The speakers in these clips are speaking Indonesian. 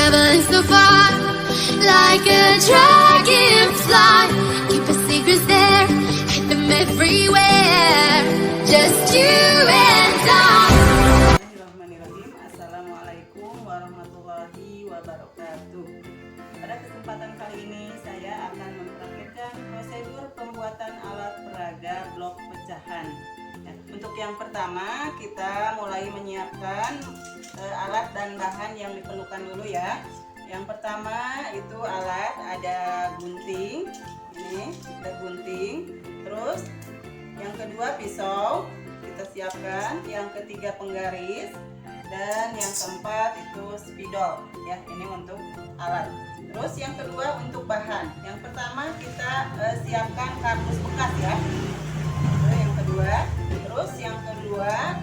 traveling so far, like a dragonfly. Keep the secrets there, hide them everywhere. Just you and I. Bismillahirrahmanirrahim. Assalamualaikum warahmatullahi wabarakatuh. Pada kesempatan kali ini saya akan mempraktikkan prosedur pembuatan alat peraga blok pecahan. Untuk yang pertama kita mulai menyiapkan alat dan bahan yang diperlukan dulu ya. Yang pertama itu alat, ada gunting, ini ada gunting. Terus yang kedua pisau kita siapkan, yang ketiga penggaris, dan yang keempat itu spidol ya. Ini untuk alat. Terus yang kedua untuk bahan. Yang pertama kita siapkan kardus bekas ya. Terus yang kedua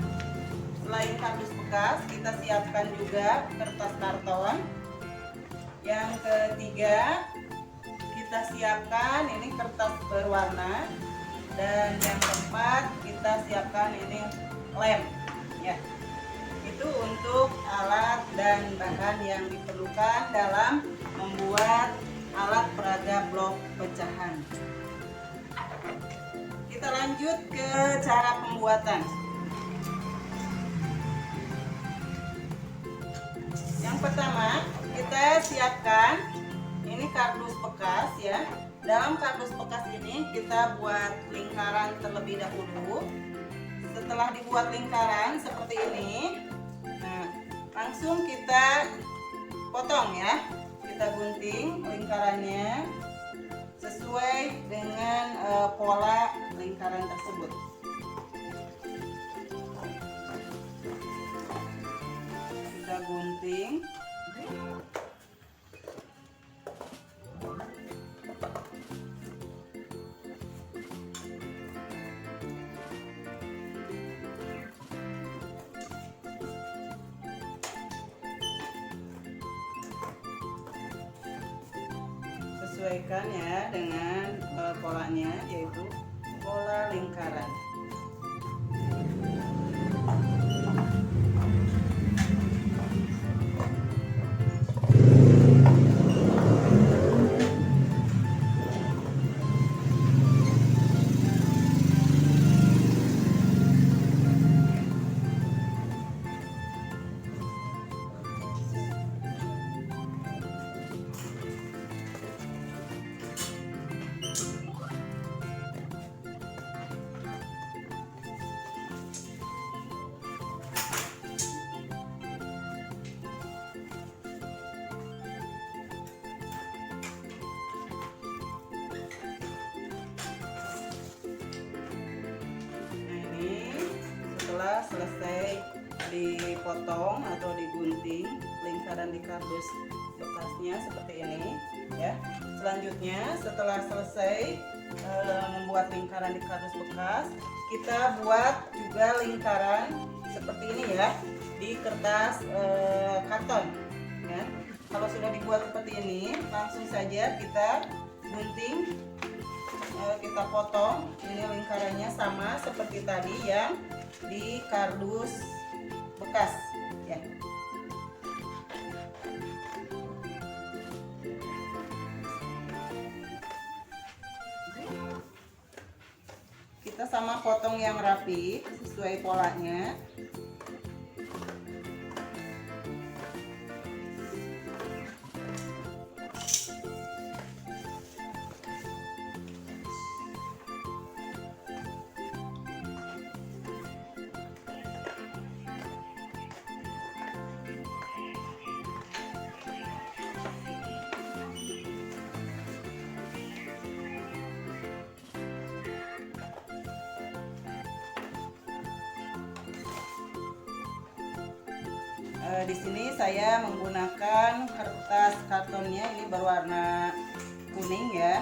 selain kardus bekas kita siapkan juga kertas karton. Yang ketiga kita siapkan ini kertas berwarna, dan yang keempat kita siapkan ini lem ya. Itu untuk alat dan bahan yang diperlukan dalam membuat alat peraga blok pecahan. Kita lanjut ke cara pembuatan. Yang pertama kita siapkan ini kardus bekas ya. Dalam kardus bekas ini kita buat lingkaran terlebih dahulu. Setelah dibuat lingkaran seperti ini, nah, langsung kita potong ya. Kita gunting lingkarannya sesuai dengan pola lingkaran tersebut. Kita gunting. Sesuaikan ya dengan polanya, yaitu pola lingkaran. Setelah selesai dipotong atau digunting lingkaran di kardus bekasnya seperti ini ya. Selanjutnya setelah selesai membuat lingkaran di kardus bekas, kita buat juga lingkaran seperti ini ya di kertas karton ya. Kalau sudah dibuat seperti ini, langsung saja kita gunting, kita potong. Ini lingkarannya sama seperti tadi yang di kardus bekas ya. Kita sama potong yang rapi sesuai polanya. Di sini saya menggunakan kertas kartonnya ini berwarna kuning ya.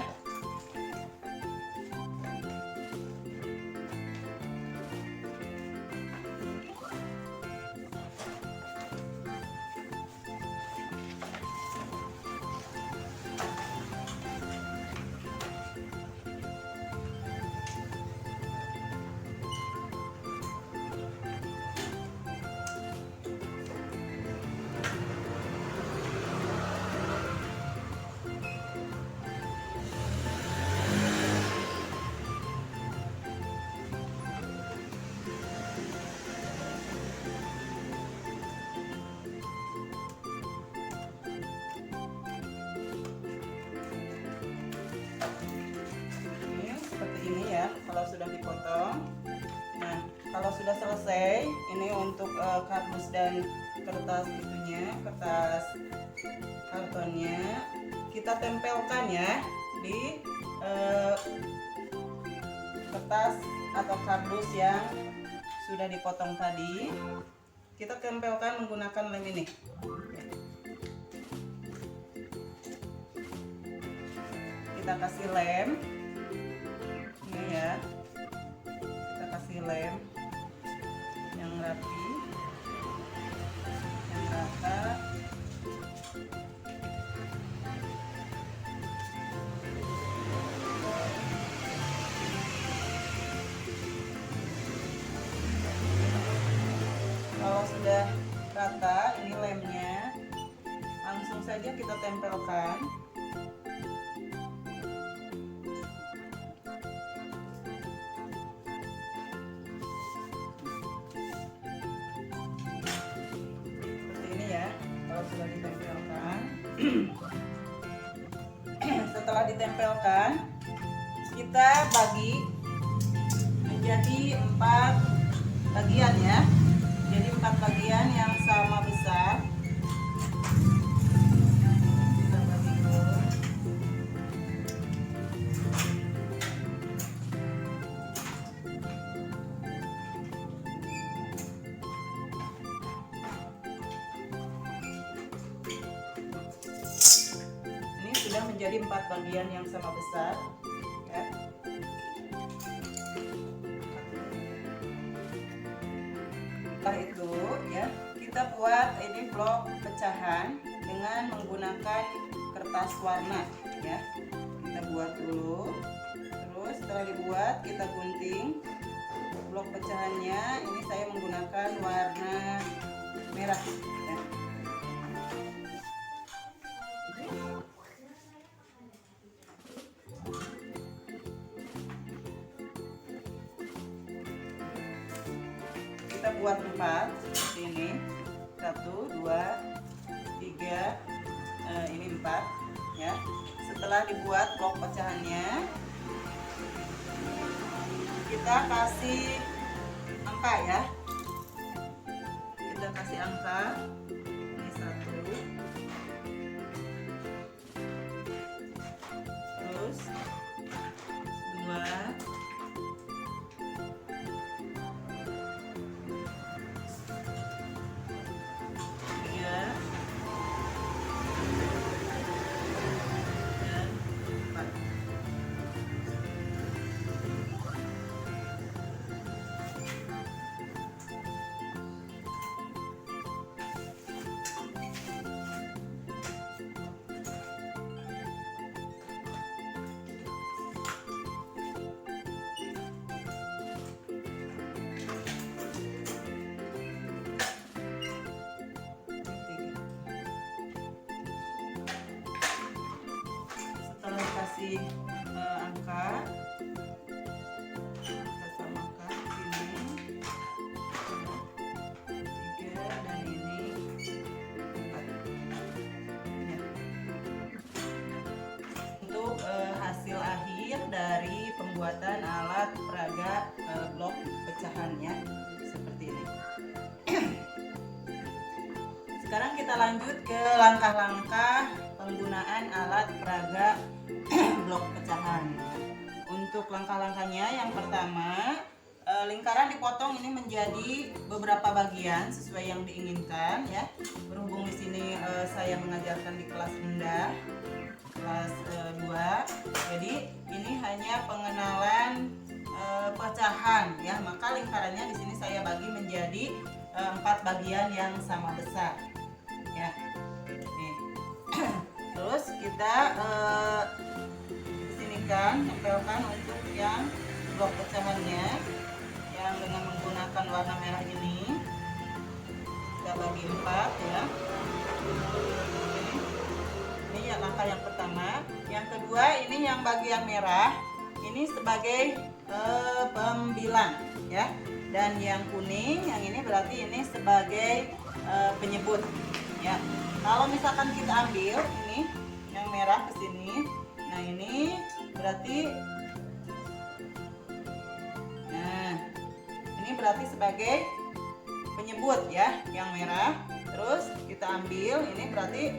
Kalau sudah selesai, ini untuk kardus dan kertas kertas kartonnya kita tempelkan ya di kertas atau kardus yang sudah dipotong tadi. Kita tempelkan menggunakan lem ini. Kita kasih lem ini ya, kita kasih lem yang rapi, yang rata. Kalau sudah rata ini lemnya, langsung saja kita tempelkan. Sudah ditempelkan. Setelah ditempelkan, kita bagi menjadi 4 bagian ya. Jadi 4 bagian yang sama besar. Kita bagi dulu. Sudah menjadi 4 bagian yang sama besar ya. Setelah itu ya, kita buat ini blok pecahan dengan menggunakan kertas warna ya. Kita buat dulu, terus setelah dibuat kita gunting blok pecahannya. Ini saya menggunakan warna merah ya. Kita buat 4 seperti ini, 1, 2, 3, ini 4 ya. Setelah dibuat blok pecahannya, kita kasih angka ya. Kita kasih angka, ini 1, terus 2, kasih angka, kita samakan ini 3 dan ini 4 ya. Untuk hasil akhir dari pembuatan alat peraga blok pecahannya seperti ini. Sekarang kita lanjut ke langkah-langkah penggunaan alat peraga blok pecahan. Untuk langkah-langkahnya, yang pertama, lingkaran dipotong ini menjadi beberapa bagian sesuai yang diinginkan ya. Berhubung di sini saya mengajarkan di kelas rendah, kelas 2, jadi ini hanya pengenalan pecahan ya. Maka lingkarannya di sini saya bagi menjadi 4 bagian yang sama besar ya. Nih. Terus kita tempelkan untuk yang blok pecahannya yang dengan menggunakan warna merah ini. Kita bagi 4 ya. Ini ya langkah yang pertama. Yang kedua, ini yang bagian merah ini sebagai pembilang ya. Dan yang kuning, yang ini berarti ini sebagai penyebut ya. Kalau misalkan kita ambil ini yang merah ke sini, nah ini berarti berarti sebagai penyebut ya, yang merah. Terus kita ambil ini berarti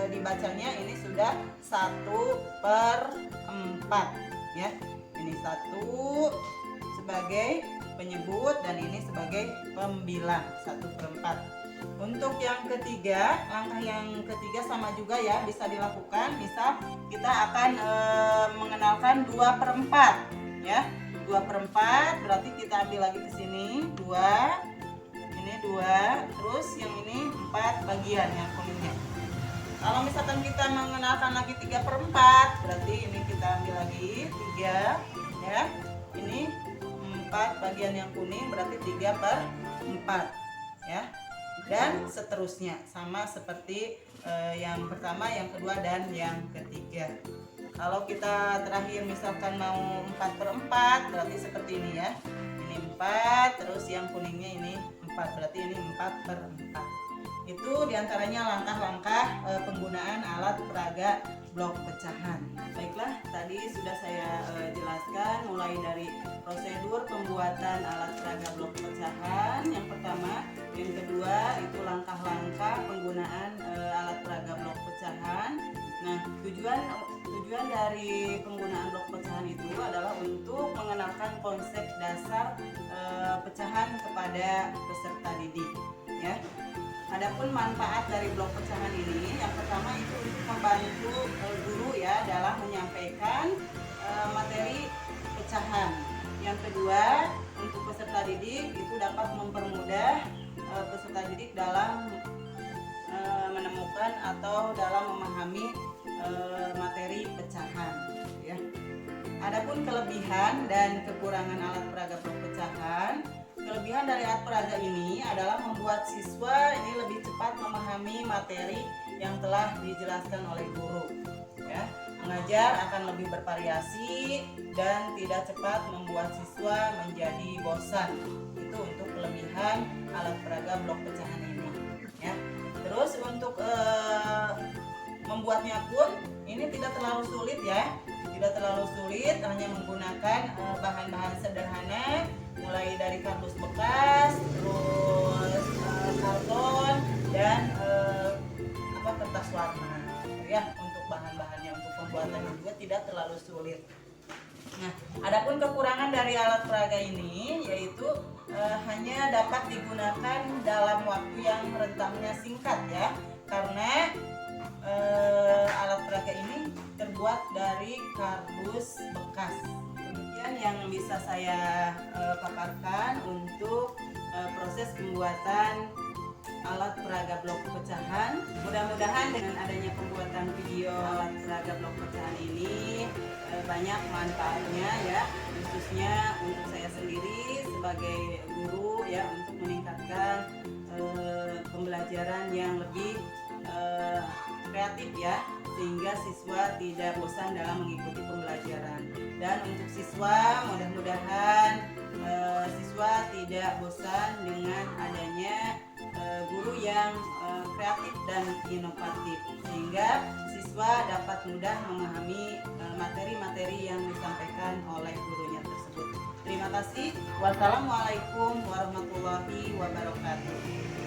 dibacanya ini sudah 1/4 ya. Ini 1 sebagai penyebut dan ini sebagai pembilang 1/4. Untuk yang ketiga, langkah yang ketiga sama juga ya, bisa dilakukan. Misal kita akan mengenalkan 2/4 ya. 2/4 berarti kita ambil lagi ke sini 2, ini 2, terus yang ini 4 bagian yang kuningnya. Kalau misalkan kita mengenalkan lagi 3/4 berarti ini kita ambil lagi 3 ya. Ini 4 bagian yang kuning berarti 3/4 ya. Dan seterusnya sama seperti yang pertama, yang kedua, dan yang ketiga. Kalau kita terakhir misalkan mau 4/4 berarti seperti ini ya. Ini 4, terus yang kuningnya ini 4, berarti ini 4/4. Itu diantaranya langkah-langkah penggunaan alat peraga blok pecahan. Baiklah, tadi sudah saya jelaskan mulai dari prosedur pembuatan alat peraga blok pecahan yang pertama, yang kedua itu langkah-langkah penggunaan alat peraga blok pecahan. Nah, tujuan dari penggunaan blok pecahan itu adalah untuk mengenalkan konsep dasar pecahan kepada peserta didik ya. Adapun manfaat dari blok pecahan ini, yang pertama itu untuk membantu guru ya dalam menyampaikan materi pecahan. Yang kedua, untuk peserta didik itu dapat mempermudah peserta didik dalam menemukan atau dalam memahami materi pecahan ya. Adapun kelebihan dan kekurangan alat peraga blok pecahan. Kelebihan dari alat peraga ini adalah membuat siswa ini lebih cepat memahami materi yang telah dijelaskan oleh guru ya. Mengajar akan lebih bervariasi dan tidak cepat membuat siswa menjadi bosan. Itu untuk kelebihan alat peraga blok pecahan ini ya. Terus untuk membuatnya pun ini tidak terlalu sulit ya. Tidak terlalu sulit, hanya menggunakan bahan-bahan sederhana mulai dari kardus bekas, terus karton dan kertas warna ya. Untuk bahan-bahannya, untuk pembuatannya juga tidak terlalu sulit. Nah, adapun kekurangan dari alat peraga ini yaitu hanya dapat digunakan dalam waktu yang rentangnya singkat ya, karena alat peraga ini terbuat dari kardus bekas. Demikian yang bisa saya paparkan untuk proses pembuatan alat peraga blok pecahan. Mudah-mudahan dengan adanya pembuatan video alat peraga blok pecahan ini banyak manfaatnya ya, khususnya untuk saya sendiri sebagai guru ya, untuk meningkatkan pembelajaran yang lebih kreatif ya, sehingga siswa tidak bosan dalam mengikuti pembelajaran. Dan untuk siswa, mudah-mudahan siswa tidak bosan dengan adanya guru yang kreatif dan inovatif, sehingga siswa dapat mudah memahami materi-materi yang disampaikan oleh gurunya tersebut. Terima kasih. Wassalamualaikum warahmatullahi wabarakatuh.